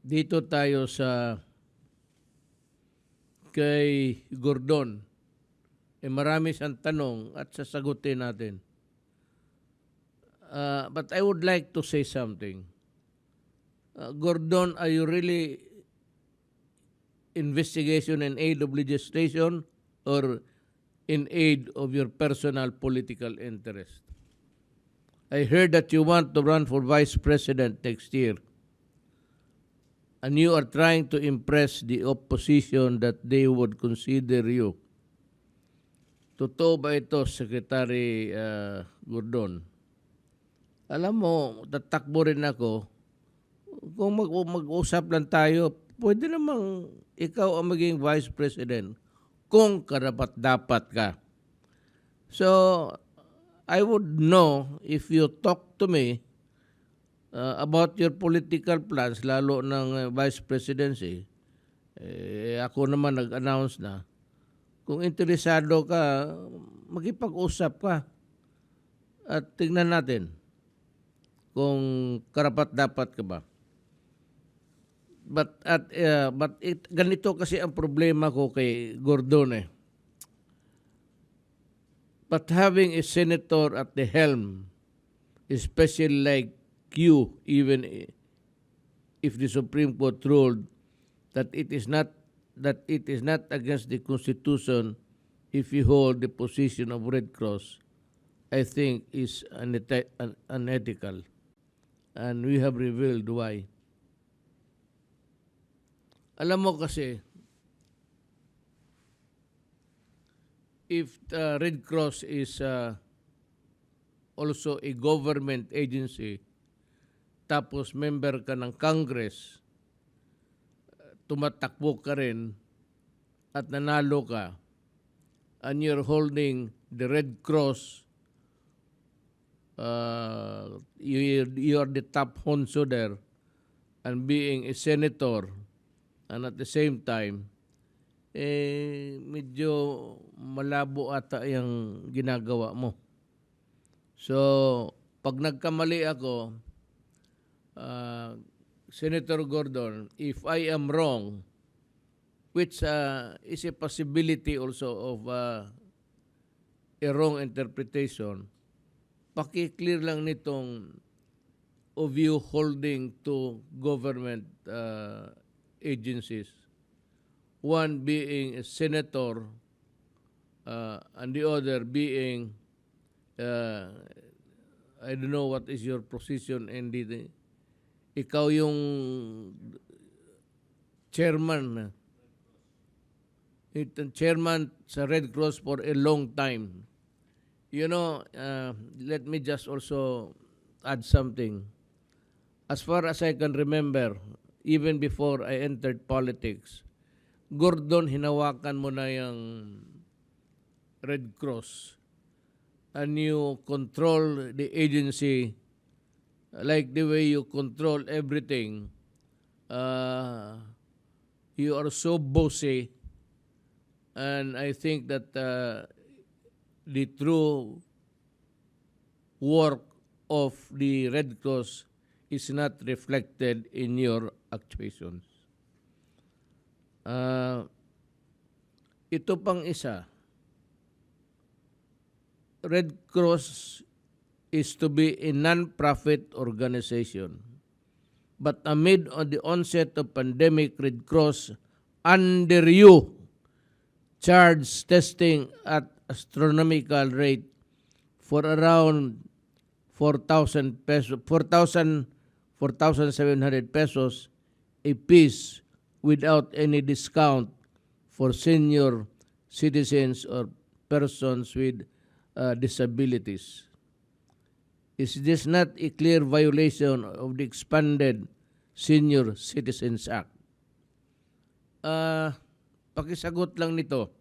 Dito tayo sa kay Gordon. Marami siyang tanong at sasagutin natin. But I would like to say something. Gordon, are you really investigation in aid of legislation or in aid of your personal political interest? I heard that you want to run for vice president next year. And you are trying to impress the opposition that they would consider you. Totoo ba ito, Secretary Gordon? Alam mo, tatakbo rin ako. Kung mag-usap lang tayo, pwede namang ikaw ang maging vice president kung karapat-dapat ka. So, I would know if you talk to me about your political plans, lalo ng vice presidency, ako naman nag-announce na. Kung interesado ka, makipag-usap ka at tingnan natin kung karapat-dapat ka ba. But ganito kasi ang problema ko kay Gordon eh. But having a senator at the helm, especially like you, even if the Supreme Court ruled that it is not against the Constitution if you hold the position of Red Cross, I think is unethical. And we have revealed why. Alam mo kasi, if the Red Cross is also a government agency, tapos member ka ng Congress, tumatakbo ka rin at nanalo ka, and you're holding the Red Cross, you are the top honso there, and being a senator, and at the same time, medyo malabo ata yung ginagawa mo. So, pag nagkamali ako, Senator Gordon, if I am wrong, which is a possibility also of a wrong interpretation, paki-clear lang nitong of you holding two government agencies. One being a senator and the other being, I don't know what is your position in the ikaw yung chairman sa Red Cross for a long time. You know, let me just also add something. As far as I can remember, even before I entered politics, Gordon, hinawakan mo na yung Red Cross and you control the agency like the way you control everything. You are so bossy, and I think that the true work of the Red Cross is not reflected in your actuations. Ito pang isa, Red Cross is to be a non-profit organization. But amid the onset of pandemic, Red Cross, under you, charged testing at astronomical rate for around 4,000 pesos, 4,700 pesos a piece without any discount for senior citizens or persons with disabilities. Is this not a clear violation of the expanded Senior Citizens Act? Pakisagot lang nito.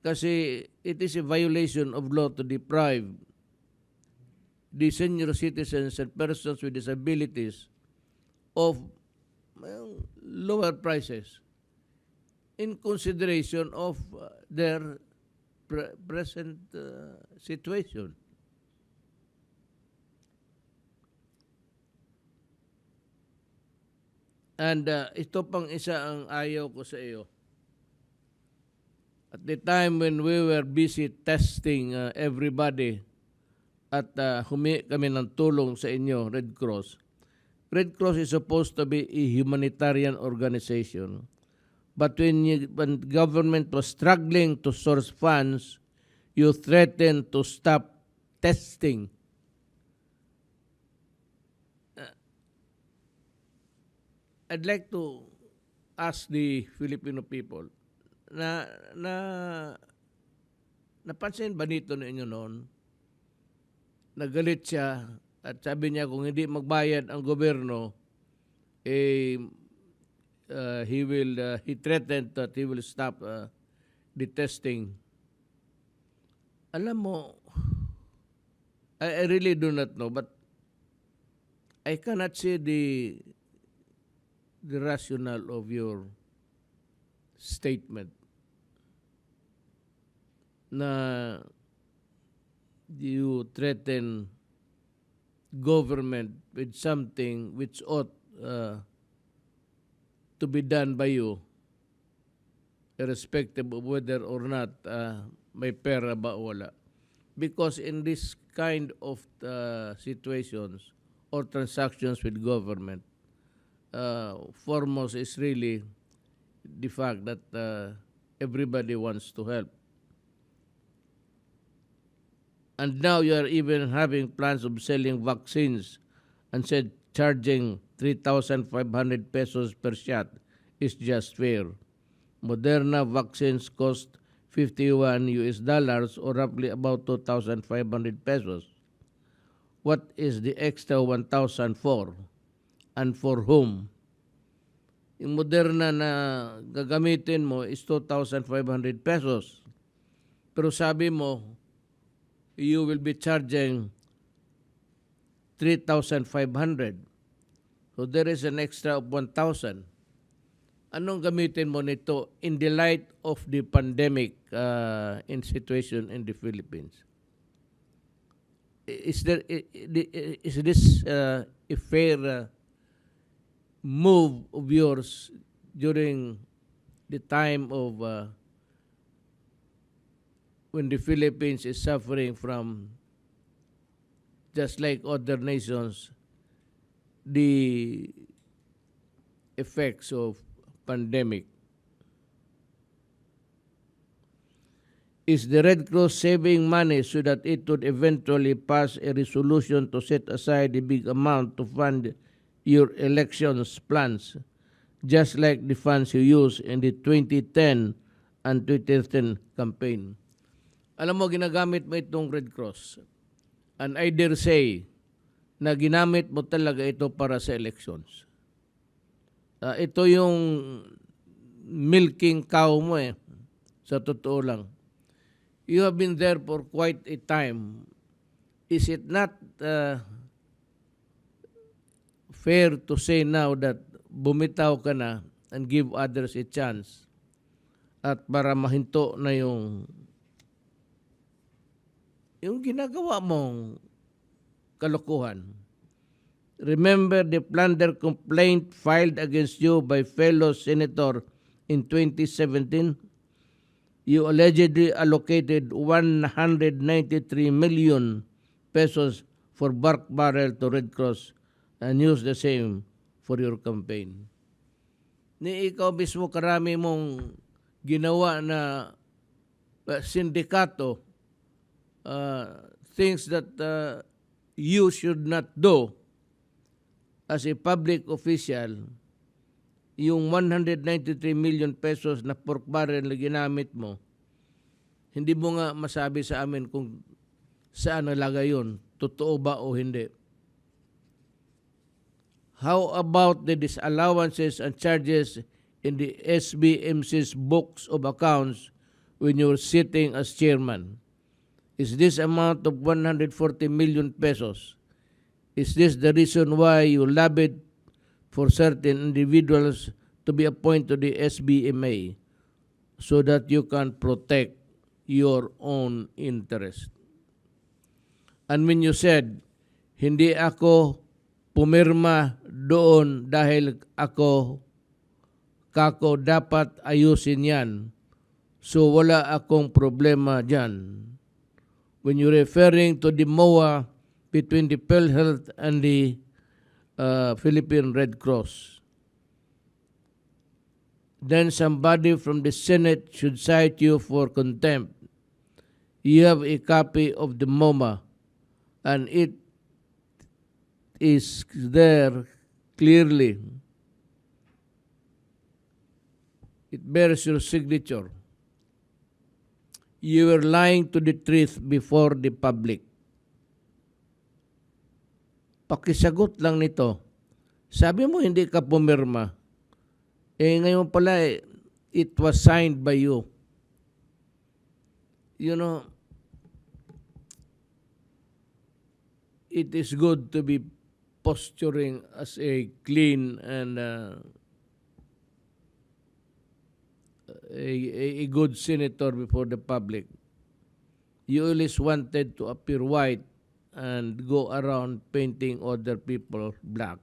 Kasi it is a violation of law to deprive the senior citizens and persons with disabilities of lower prices in consideration of their present situation. And ito pang isa ang ayaw ko sa iyo. At the time when we were busy testing everybody at humingi kami ng tulong sa inyo, Red Cross. Red Cross is supposed to be a humanitarian organization. But when government was struggling to source funds, you threatened to stop testing. I'd like to ask the Filipino people, napansin ba nito ninyo noon? Nagalit siya at sabi niya kung hindi magbayad ang gobyerno, he threatened that he will stop the testing. Alam mo, I really do not know, but I cannot see the rationale of your statement na you threaten government with something which ought to be done by you, irrespective of whether or not may pera ba o wala. Because in this kind of situations or transactions with government, foremost is really the fact that everybody wants to help. And now you are even having plans of selling vaccines and said charging 3,500 pesos per shot is just fair. Moderna vaccines cost $51 or roughly about 2,500 pesos. What is the extra 1,000 for? And for whom? Yung Moderna na gagamitin mo is 2,500 pesos. Pero sabi mo, you will be charging 3,500. So there is an extra of 1,000. Anong gamitin mo nito in the light of the pandemic in situation in the Philippines? Is this a fair move of yours during the time of when the Philippines is suffering from, just like other nations, the effects of pandemic? Is the Red Cross saving money so that it would eventually pass a resolution to set aside a big amount to fund your elections plans, just like the funds you used in the 2010 and 2010 campaign? Alam mo, ginagamit mo itong Red Cross. And I dare say na ginamit mo talaga ito para sa elections. Ito yung milking cow mo sa totoo lang. You have been there for quite a time. Is it not fair to say now that bumitaw ka na and give others a chance at para mahinto na yung ginagawa mong kalokohan? Remember the plunder complaint filed against you by fellow senator in 2017? You allegedly allocated 193 million pesos for bark barrel to Red Cross and used the same for your campaign. Ni ikaw mismo karami mong ginawa na sindikato, things that you should not do as a public official. Yung 193 million pesos na pork barrel na ginamit mo, hindi mo nga masabi sa amin kung saan nalagay yun, totoo ba o hindi. How about the disallowances and charges in the SBMC's books of accounts when you were sitting as chairman? Is this amount of 140 million pesos? Is this the reason why you lobbied for certain individuals to be appointed to the SBMA so that you can protect your own interest? And when you said, hindi ako pumirma doon dahil kako dapat ayusin yan. So wala akong problema dyan. When you're referring to the MOA between the PhilHealth and the Philippine Red Cross, then somebody from the Senate should cite you for contempt. You have a copy of the MOMA and it is there clearly. It bears your signature. You were lying to the truth before the public. Pakisagot lang nito. Sabi mo hindi ka pumirma. Ngayon pala, it was signed by you. You know, it is good to be posturing as a clean and a good senator before the public. You always wanted to appear white and go around painting other people black.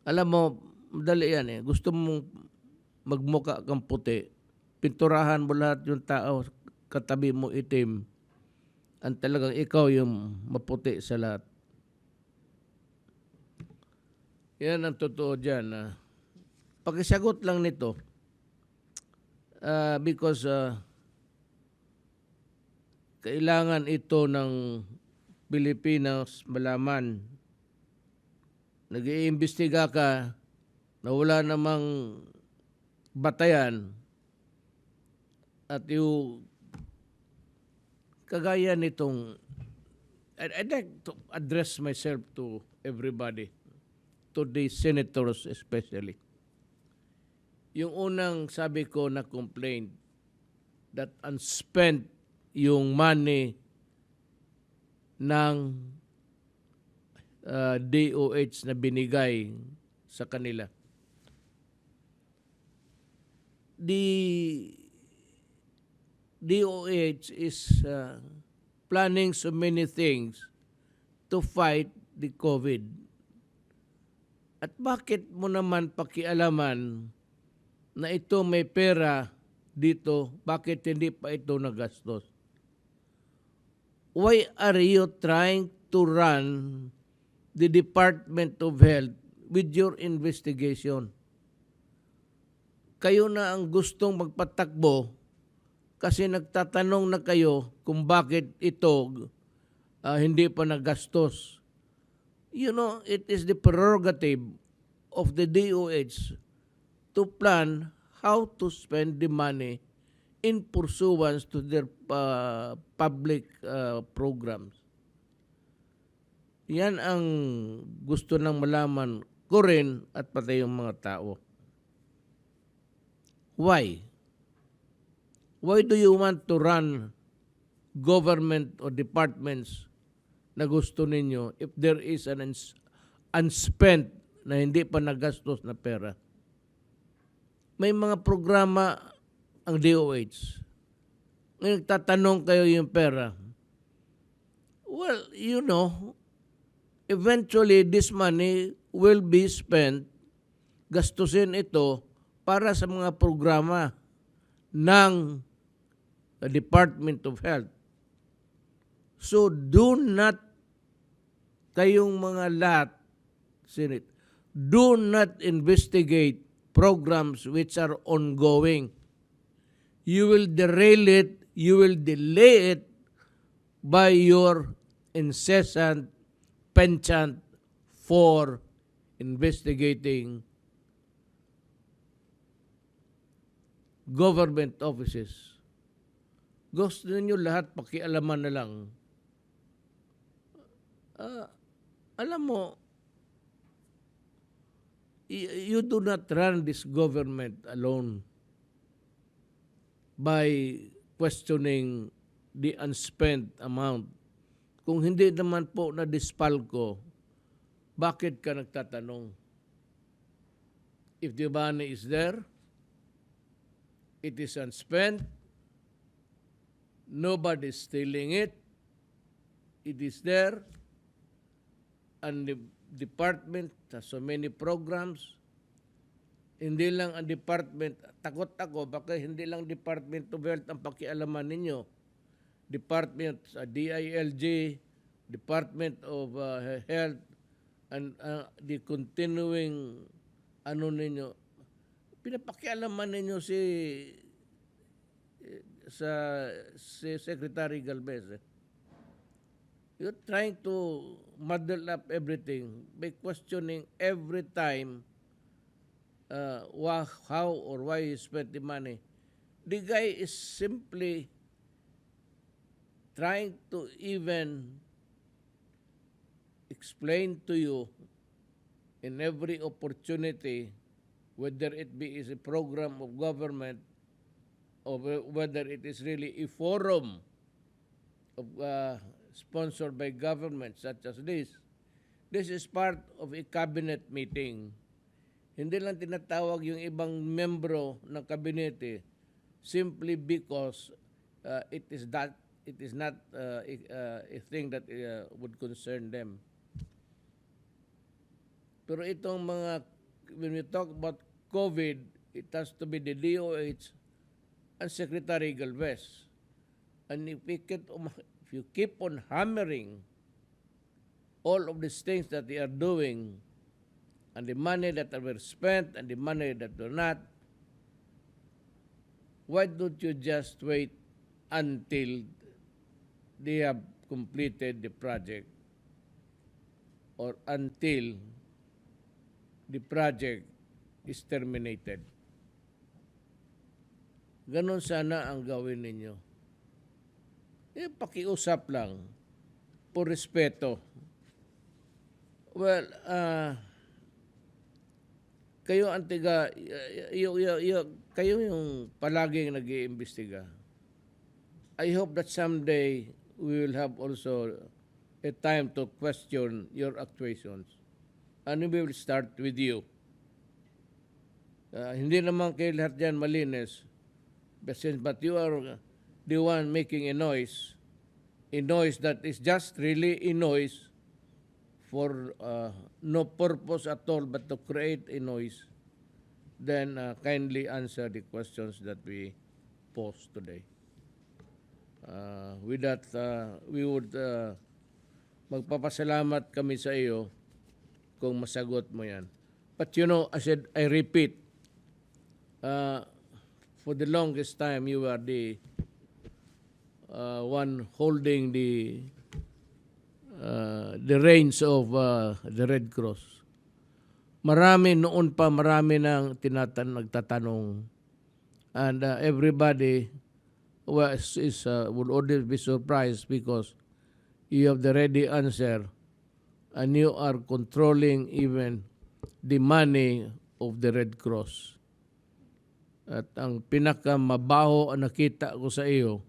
Alam mo, madali yan eh. Gusto mong magmuka kang puti, pinturahan mo lahat yung tao, katabi mo itim, ang talagang ikaw yung maputi sa lahat. Yan ang totoo dyan. Pakisagot lang nito. Because kailangan ito ng Pilipinas malaman. Nag-iimbestiga ka na wala namang batayan at yung kagaya nitong I'd like to address myself to everybody, to the senators especially. Yung unang sabi ko na complaint that unspent yung money ng DOH na binigay sa kanila. The DOH is planning so many things to fight the COVID. At bakit mo naman pakialaman na ito may pera dito, bakit hindi pa ito nagastos? Why are you trying to run the Department of Health with your investigation? Kayo na ang gustong magpatakbo kasi nagtatanong na kayo kung bakit ito hindi pa nagastos. You know, it is the prerogative of the DOH to plan how to spend the money in pursuance to their public programs. Yan ang gusto ng malaman ko rin at pati yung mga tao. Why? Why do you want to run government or departments na gusto ninyo if there is an unspent na hindi pa nagastos na pera? May mga programa ang DOH. Ngayon, tatanong kayo yung pera. Well, you know, eventually this money will be spent, gastusin ito para sa mga programa ng Department of Health. So do not, kayong mga lahat, Senate, do not investigate programs which are ongoing. You will derail it, you will delay it by your incessant penchant for investigating government offices. Gusto ninyo lahat pakialaman na lang. Alam mo, you do not run this government alone by questioning the unspent amount. Kung hindi naman po na-dispal ko, bakit ka nagtatanong? If the money is there, it is unspent, nobody is stealing it, it is there, and department has so many programs. Hindi lang ang department, takot ako, baka hindi lang Department of Health ang pakialaman ninyo. Department, DILG, Department of Health, and the continuing, ninyo, pinapakialaman ninyo si Secretary Galvez. You're trying to muddle up everything by questioning every time how or why he spent the money. The guy is simply trying to even explain to you in every opportunity, whether it be is a program of government or whether it is really a forum of sponsored by government such as this. This is part of a cabinet meeting. Hindi lang tinatawag yung ibang membro ng kabinete simply because it is not a thing that would concern them. Pero itong mga, when we talk about COVID, it has to be the DOH and Secretary Galvez. And if you keep on hammering all of these things that they are doing, and the money that were spent and the money that were not, why don't you just wait until they have completed the project or until the project is terminated? Ganon sana ang gawin ninyo. Pakiusap lang por respeto. Well, kayo ang kayo yung palaging nag-iimbestiga. I hope that someday we will have also a time to question your actuations. And we will start with you. Hindi naman kayo lahat dyan malinis. But you are the one making a noise that is just really a noise for no purpose at all but to create a noise, then kindly answer the questions that we pose today. With that, we would magpapasalamat kami sa iyo kung masagot mo yan. But you know, I repeat, for the longest time, you are the one holding the reins of the Red Cross. Marami nang nagtatanong, and everybody would always be surprised because you have the ready answer and you are controlling even the money of the Red Cross. At ang pinakamabaho ang nakita ko sa iyo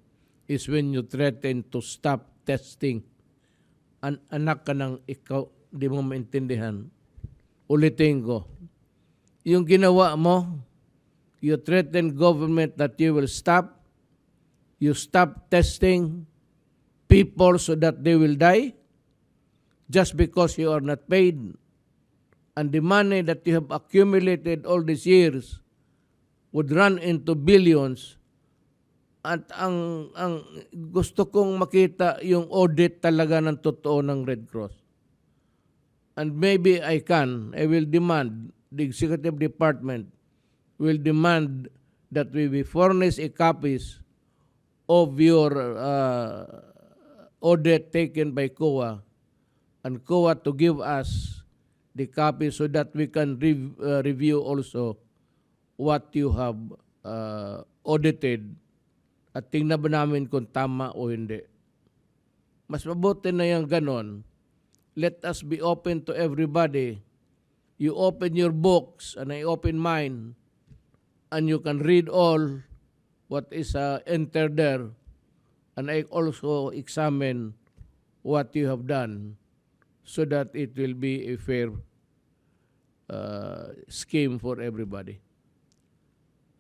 is when you threaten to stop testing. Anak ka ng ikaw, di mo maintindihan. Ulitin ko. Yung ginawa mo, you threaten government that you will stop. You stop testing people so that they will die just because you are not paid. And the money that you have accumulated all these years would run into billions. At ang gusto kong makita yung audit talaga ng totoo ng Red Cross. And maybe I will demand, the Executive Department will demand that we furnish a copies of your audit taken by COA, and COA to give us the copy so that we can review also what you have audited at tingnan ba namin kung tama o hindi. Mas mabuti na yung ganon. Let us be open to everybody. You open your books and I open mine, and you can read all what is entered there, and I also examine what you have done so that it will be a fair scheme for everybody.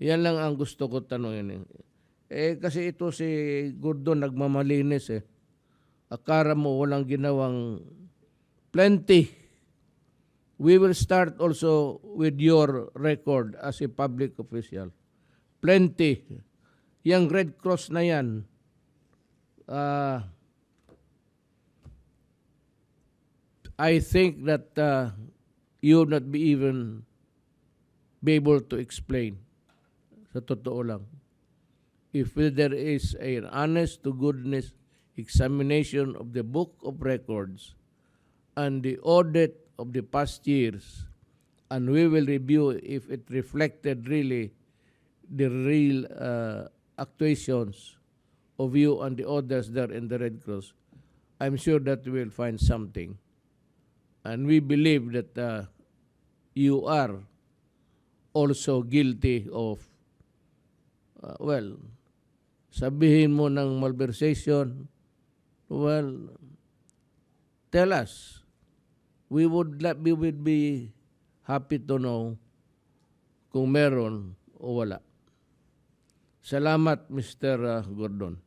Yan lang ang gusto ko tanongin. Kasi ito si Gordon nagmamalinis. Akala mo walang ginawang plenty We will start also with your record as a public official. Plenty. Yang Red Cross na yan, I think that you would not be even be able to explain. Sa totoo lang. If there is an honest to goodness examination of the book of records and the audit of the past years, and we will review if it reflected really the real actuations of you and the others there in the Red Cross, I'm sure that we will find something. And we believe that you are also guilty of, sabihin mo ng malversation, tell us. We would be happy to know kung meron o wala. Salamat, Mr. Gordon.